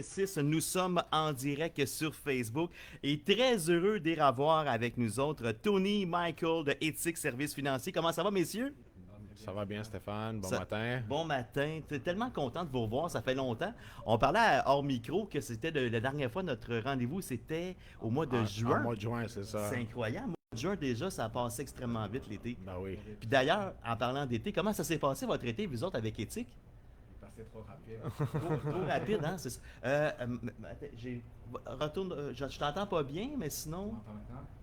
6, nous sommes en direct sur Facebook et très heureux d'y revoir avec nous autres Tony Michael de Ethics Services Financiers. Comment ça va, messieurs? Ça va bien, Stéphane? Bon Ça- matin. Bon matin, tellement content de vous revoir, ça fait longtemps. On parlait hors micro que c'était la dernière fois notre rendez-vous, c'était au mois de En juin. mois de juin, c'est ça. C'est incroyable, mois de juin déjà, ça a passé extrêmement vite l'été. Ben oui. Puis d'ailleurs, en parlant d'été, comment ça s'est passé votre été, vous autres, avec Éthique? C'est trop rapide. Trop rapide, hein? C'est ça. Attends, retourne, je t'entends pas bien, mais sinon. Entends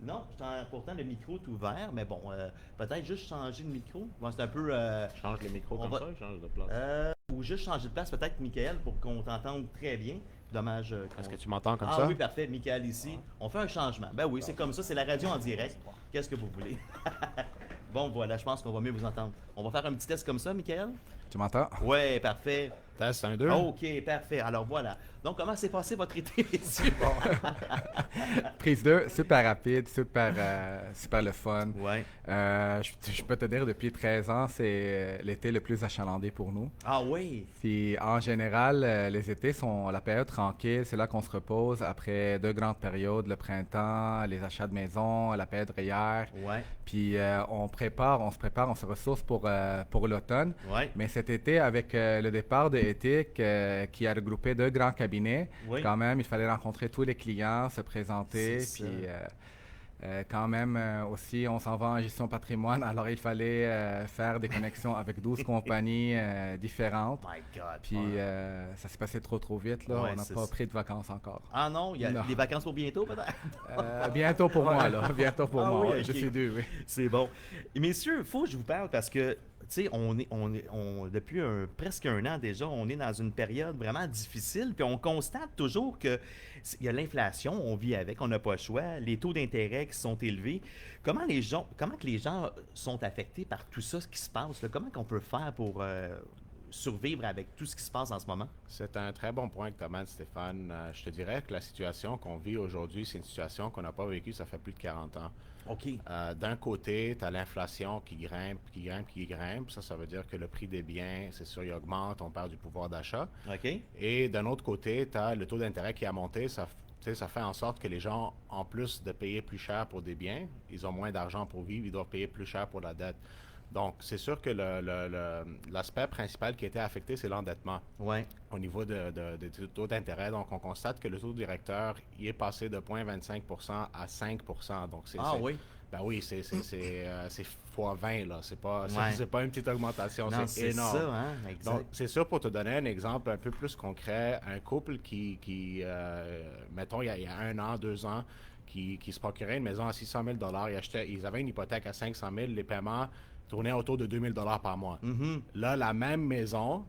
maintenant? Non, pourtant le micro est ouvert, mais bon, peut-être juste changer de micro. Bon, c'est un peu. Change le micro On comme va- ça, change de place. ou juste changer de place, peut-être, Michael, pour qu'on t'entende très bien. Dommage. Est-ce que tu m'entends comme Ah ça? oui, parfait, Michael ici. On fait un changement. Ben oui, c'est comme ça, c'est la radio en direct. Qu'est-ce que vous voulez? Bon, voilà, je pense qu'on va mieux vous entendre. On va faire un petit test comme ça, Michael? Tu m'entends? Ouais, parfait. Test 1, 2. OK, parfait. Alors voilà. Donc, comment s'est passé votre été, messieurs? Prise 2, super rapide, super le fun. Ouais. Je peux te dire, depuis 13 ans, c'est l'été le plus achalandé pour nous. Ah oui. Puis en général, les étés sont la période tranquille, c'est là qu'on se repose après deux grandes périodes, le printemps, les achats de maison, la période rayère. Ouais. Puis on se ressource pour l'automne. Ouais. Mais cet été, avec le départ de Ethic, qui a regroupé deux grands cabinets, Oui. quand même, il fallait rencontrer tous les clients, se présenter. C'est Puis ça. quand même, aussi, on s'en va en gestion patrimoine, alors il fallait faire des connexions avec 12 compagnies différentes. My God. Puis Ouais. ça s'est passé trop vite, là. Ouais, On n'a c'est pas ça. pris de vacances encore. Ah non, il y a Non. les vacances pour bientôt, peut-être? Bientôt pour moi, là. Bientôt pour Ah moi. oui, Ouais, ok. je suis dû, oui. C'est bon. Et messieurs, il faut que je vous parle parce que, tu sais, depuis presque un an déjà, on est dans une période vraiment difficile. Puis on constate toujours que il y a l'inflation, on vit avec, on n'a pas le choix. Les taux d'intérêt qui sont élevés. Comment que les gens sont affectés par tout ça, ce qui se passe, là? Comment qu'on peut faire pour survivre avec tout ce qui se passe en ce moment? C'est un très bon point que tu amènes, Stéphane. Je te dirais que la situation qu'on vit aujourd'hui, c'est une situation qu'on n'a pas vécue, ça fait plus de 40 ans. OK. D'un côté, tu as l'inflation qui grimpe, qui grimpe, qui grimpe. Ça veut dire que le prix des biens, c'est sûr, il augmente, on perd du pouvoir d'achat. OK. Et d'un autre côté, tu as le taux d'intérêt qui a monté. Tu sais, ça fait en sorte que les gens, en plus de payer plus cher pour des biens, ils ont moins d'argent pour vivre, ils doivent payer plus cher pour la dette. Donc, c'est sûr que l'aspect principal qui était affecté, c'est l'endettement Ouais. au niveau du taux d'intérêt. Donc, on constate que le taux directeur, il est passé de 0,25% à 5%. Donc, Ah oui. ben oui, c'est fois 20, là. Ouais. C'est pas une petite augmentation, Non, c'est c'est énorme. ça, hein? Donc, Exact. c'est sûr, pour te donner un exemple un peu plus concret, un couple mettons, il y a un an, 2 ans, qui se procurait une maison à 600 000 ils avaient une hypothèque à 500 000, les paiements tournaient autour de 2 000 par mois. Mhm. Là, la même maison,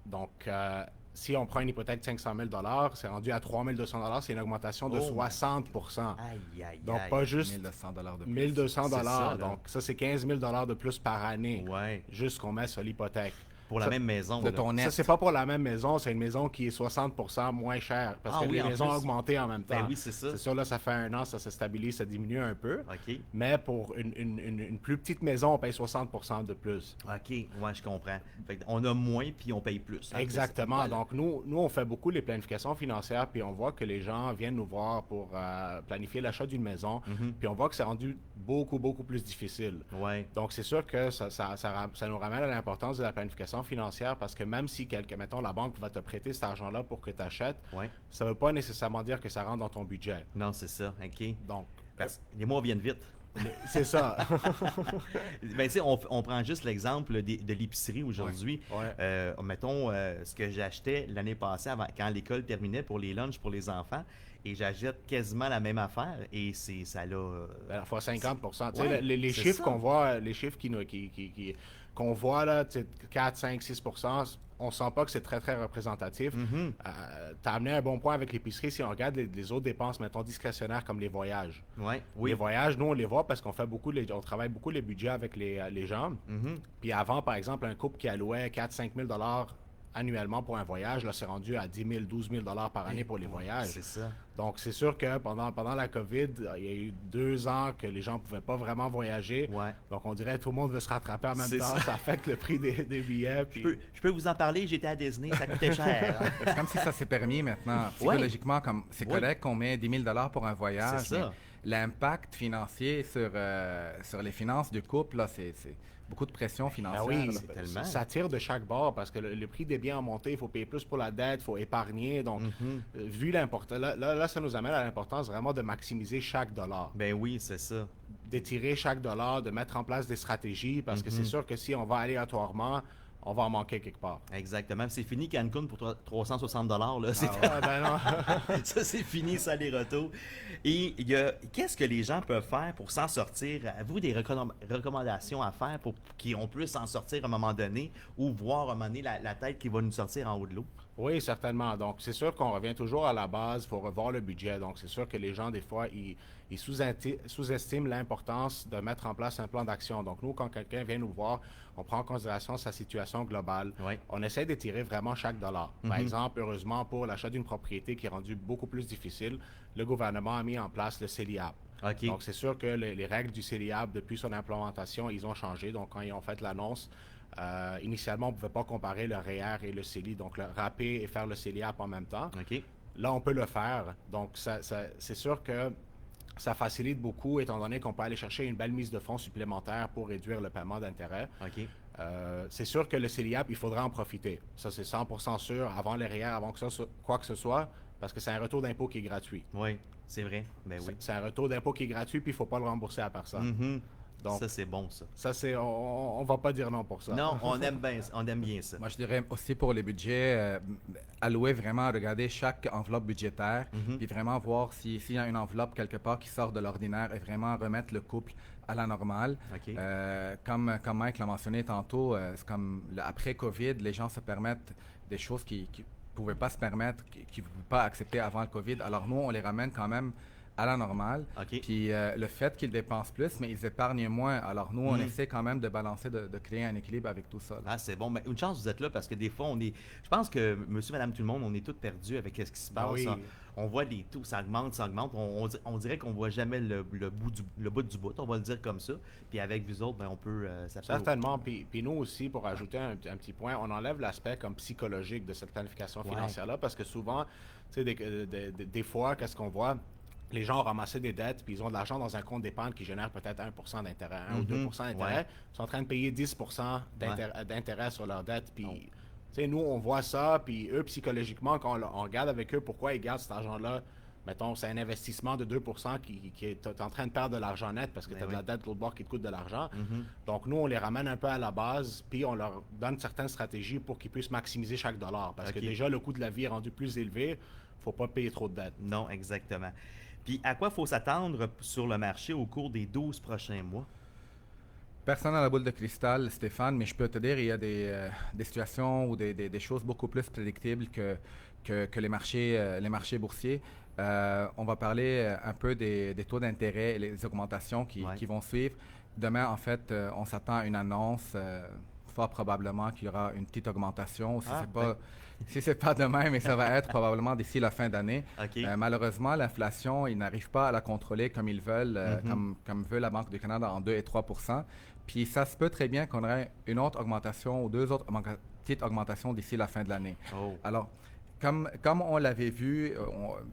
donc, si on prend une hypothèque de 500 000 c'est rendu à 3 200 c'est une augmentation de Oh. 60%. Aïe, aïe, Donc, aïe. pas juste 1200 $ de plus. 1200 C'est ça, là. Donc, ça, c'est 15 000 de plus par année, Ouais. juste qu'on met sur l'hypothèque. Pour la Ça- même maison. De là. ton net. Ça, c'est pas pour la même maison, c'est une maison qui est 60% moins chère parce Ah que oui, les en maisons plus. ont augmenté en même temps. Ben oui, c'est ça. C'est sûr, là, ça fait un an, ça se stabilise, ça diminue un peu. OK. Mais pour une plus petite maison, on paye 60% de plus. OK. Ouais, je comprends. Fait on a moins, puis on paye plus. Hein, Exactement. Voilà. Donc, nous, on fait beaucoup les planifications financières, puis on voit que les gens viennent nous voir pour planifier l'achat d'une maison, Mhm. puis on voit que c'est rendu beaucoup, beaucoup plus difficile. Ouais. Donc, c'est sûr que ça nous ramène à l'importance de la planification financière parce que même si, mettons, la banque va te prêter cet argent-là pour que tu achètes, Ouais. ça ne veut pas nécessairement dire que ça rentre dans ton budget. Non, c'est ça. OK. Donc, Les mois viennent vite. c'est ça. Ben, tu sais, on prend juste l'exemple de l'épicerie aujourd'hui. Ouais. Mettons, ce que j'achetais l'année passée, quand l'école terminait pour les lunchs pour les enfants, et j'achète quasiment la même affaire, et ça l'a... Ben, fois 50%. Tu sais, Ouais, les c'est chiffres ça. qu'on voit, les chiffres qu'on voit là, tu sais, 4, 5, 6%, on sent pas que c'est très, très représentatif. Mhm. Tu as amené un bon point avec l'épicerie. Si on regarde les autres dépenses, mettons, discrétionnaires comme les voyages. Ouais. Les Oui. voyages, nous, on les voit parce qu'on fait on travaille beaucoup les budgets avec les gens. Mhm. Puis avant, par exemple, un couple qui allouait 4 5 000 annuellement pour un voyage. Là, c'est rendu à 10 000, 12 000 par année pour les voyages. C'est ça. Donc, c'est sûr que pendant la COVID, il y a eu 2 ans que les gens ne pouvaient pas vraiment voyager. Ouais. Donc, on dirait que tout le monde veut se rattraper en même C'est temps. ça. Ça affecte le prix des billets. Puis... Je peux vous en parler, j'étais à Disney, ça coûtait cher. C'est comme si ça s'est permis maintenant. Psychologiquement, comme c'est Oui. correct qu'on met 10 000 pour un voyage, C'est ça. mais l'impact financier sur les finances du couple, là, c'est beaucoup de pression Ben financière. oui, là. tellement. ça tire de chaque bord parce que le prix des biens a monté, il faut payer plus pour la dette, il faut épargner. Donc, vu l'importance, là, ça nous amène à l'importance vraiment de maximiser chaque dollar, Ben oui, c'est ça. d'étirer chaque dollar, de mettre en place des stratégies parce que c'est sûr que si on va aléatoirement, on va en manquer quelque part. Exactement. C'est fini Cancun pour 360 là. C'est Ah, ben non. ça, c'est fini, ça, les retours. Et qu'est-ce que les gens peuvent faire pour s'en sortir? Avez-vous des recommandations à faire pour qu'on puisse s'en sortir à un moment donné ou voir à un moment donné la tête qui va nous sortir en haut de l'eau? Oui, certainement. Donc, c'est sûr qu'on revient toujours à la base, il faut revoir le budget. Donc, c'est sûr que les gens, des fois, ils sous-estiment l'importance de mettre en place un plan d'action. Donc, nous, quand quelqu'un vient nous voir, on prend en considération sa situation globale. Oui. On essaie d'étirer vraiment chaque dollar. Par exemple, heureusement, pour l'achat d'une propriété qui est rendue beaucoup plus difficile, le gouvernement a mis en place le CELIAP. OK. Donc, c'est sûr que les règles du CELIAP, depuis son implémentation, ils ont changé. Donc, quand ils ont fait l'annonce, initialement, on ne pouvait pas comparer le REER et le CELI, donc le râper et faire le CELIAP en même temps. OK. Là, on peut le faire. Donc, c'est sûr que ça facilite beaucoup, étant donné qu'on peut aller chercher une belle mise de fonds supplémentaire pour réduire le paiement d'intérêt. OK. C'est sûr que le CELIAP, il faudra en profiter. Ça, c'est 100% sûr, avant le REER, avant que quoi que ce soit, parce que c'est un retour d'impôt qui est gratuit. Oui, c'est vrai. Ben oui. C'est un retour d'impôt qui est gratuit, puis il ne faut pas le rembourser à personne. Mhm. Donc, Ça, c'est bon, ça. ça, on va pas dire non pour ça. Non, on aime bien ça. Moi, je dirais aussi pour les budgets, allouer vraiment à regarder chaque enveloppe budgétaire, puis vraiment voir s'il y a une enveloppe quelque part qui sort de l'ordinaire et vraiment remettre le couple à la normale. OK. Comme Mike l'a mentionné tantôt, c'est comme après COVID, les gens se permettent des choses qu'ils ne pouvaient pas se permettre, qu'ils ne pouvaient pas accepter avant le COVID. Alors nous, on les ramène quand même à la normale. OK. Puis le fait qu'ils dépensent plus, mais ils épargnent moins. Alors nous, on essaie quand même de balancer, de créer un équilibre avec tout ça, là. Ah, c'est bon. Mais une chance, vous êtes là parce que des fois, je pense que monsieur, madame, tout le monde, on est tous perdus avec ce qui se passe. oui. On voit les taux, ça augmente, ça augmente. On dirait qu'on voit jamais le bout du bout, on va le dire comme ça. Puis avec vous autres, ben, on peut. Ça peut- Certainement. Puis nous aussi, pour ajouter un petit point, on enlève l'aspect comme psychologique de cette planification financière-là, parce que souvent, tu sais, des fois, qu'est-ce qu'on voit? Les gens ont ramassé des dettes, puis ils ont de l'argent dans un compte d'épargne qui génère peut-être 1% d'intérêt, 1 ou 2% d'intérêt. Ouais. Ils sont en train de payer 10% d'intérêt sur leurs dettes. Puis, tu sais, nous, on voit ça, puis eux, psychologiquement, quand on regarde avec eux pourquoi ils gardent cet argent-là, mettons, c'est un investissement de 2% qui est en train de perdre de l'argent net parce que tu as de la dette de l'autre bord qui te coûte de l'argent. Donc, nous, on les ramène un peu à la base, puis on leur donne certaines stratégies pour qu'ils puissent maximiser chaque dollar. Parce que OK. déjà, le coût de la vie est rendu plus élevé, il ne faut pas payer trop de dettes. Non, exactement. Puis à quoi faut s'attendre sur le marché au cours des 12 prochains mois? Personne n'a la boule de cristal, Stéphane, mais je peux te dire, il y a des situations ou des choses beaucoup plus prédictibles que les marchés boursiers. On va parler un peu des taux d'intérêt et les augmentations qui vont suivre. Demain, en fait, on s'attend à une annonce. Fort probablement qu'il y aura une petite augmentation. Si c'est pas demain, mais ça va être probablement d'ici la fin d'année. OK. Malheureusement, l'inflation, ils n'arrivent pas à la contrôler comme ils veulent, comme veut la Banque du Canada en 2 et 3%. Puis ça se peut très bien qu'on ait une autre augmentation ou deux autres petites augmentations d'ici la fin de l'année. Oh. Alors, comme on l'avait vu,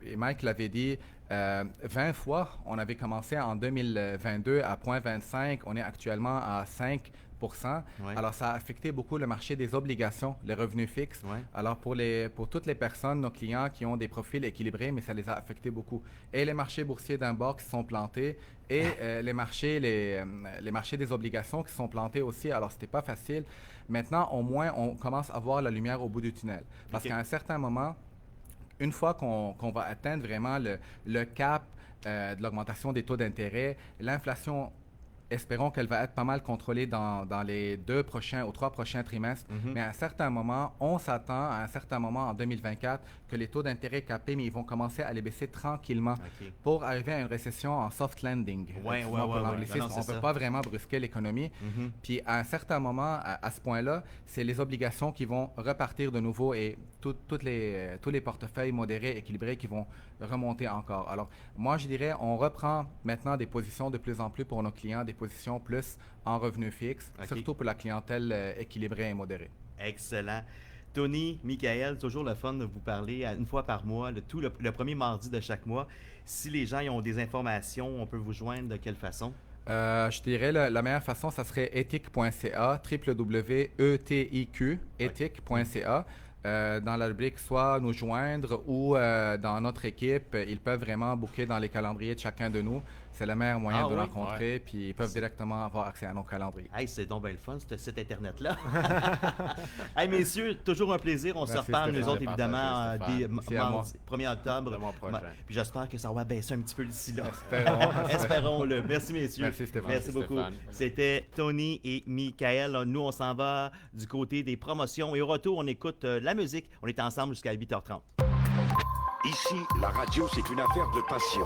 et Mike l'avait dit, 20 fois, on avait commencé en 2022 à 0,25, on est actuellement à 5%. Ouais. Alors, ça a affecté beaucoup le marché des obligations, les revenus fixes. Ouais. Alors, pour toutes les personnes, nos clients qui ont des profils équilibrés, mais ça les a affectés beaucoup. Et les marchés boursiers d'un bord qui sont plantés et les marchés des obligations qui sont plantés aussi. Alors, c'était pas facile. Maintenant, au moins, on commence à voir la lumière au bout du tunnel. Parce OK. qu'à un certain moment, une fois qu'on va atteindre vraiment le cap de l'augmentation des taux d'intérêt, l'inflation espérons qu'elle va être pas mal contrôlée dans les 2 prochains ou 3 prochains trimestres. Mais à un certain moment, on s'attend à un certain moment en 2024 que les taux d'intérêt capés, mais ils vont commencer à les baisser tranquillement OK. pour arriver à une récession en soft landing. Ouais, Excuse-moi pour ouais. l'anglicisme. Non, c'est On ne peut ça. pas vraiment brusquer l'économie. Puis à un certain moment, à ce point-là, c'est les obligations qui vont repartir de nouveau et tous les portefeuilles modérés, équilibrés qui vont remonter encore. Alors, moi, je dirais, on reprend maintenant des positions de plus en plus pour nos clients, des positions plus en revenus fixes, OK. surtout pour la clientèle équilibrée et modérée. Excellent. Tony, Michael, toujours le fun de vous parler une fois par mois, le premier mardi de chaque mois. Si les gens ils ont des informations, on peut vous joindre de quelle façon? Je dirais la meilleure façon, ça serait ethic.ca, www.etik, ethic.ca. Dans la rubrique soit nous joindre ou dans notre équipe, ils peuvent vraiment booker dans les calendriers de chacun de nous. C'est le meilleur moyen de oui? rencontrer, puis ils peuvent directement avoir accès à nos calendriers. Hey, c'est donc bien le fun, ce site Internet-là. Hey, messieurs, toujours un plaisir. On se Merci, reparle, nous Stéphane. autres, évidemment, Stéphane. Merci à moi. mardi, 1er octobre. Le mois prochain. Puis j'espère que ça va baisser un petit peu d'ici là. Espérons. Espérons-le. Merci, messieurs. Merci, Stéphane. Merci beaucoup. Stéphane. C'était Tony et Michael. Nous, on s'en va du côté des promotions. Et au retour, on écoute la musique. On est ensemble jusqu'à 8h30. Ici, la radio, c'est une affaire de passion.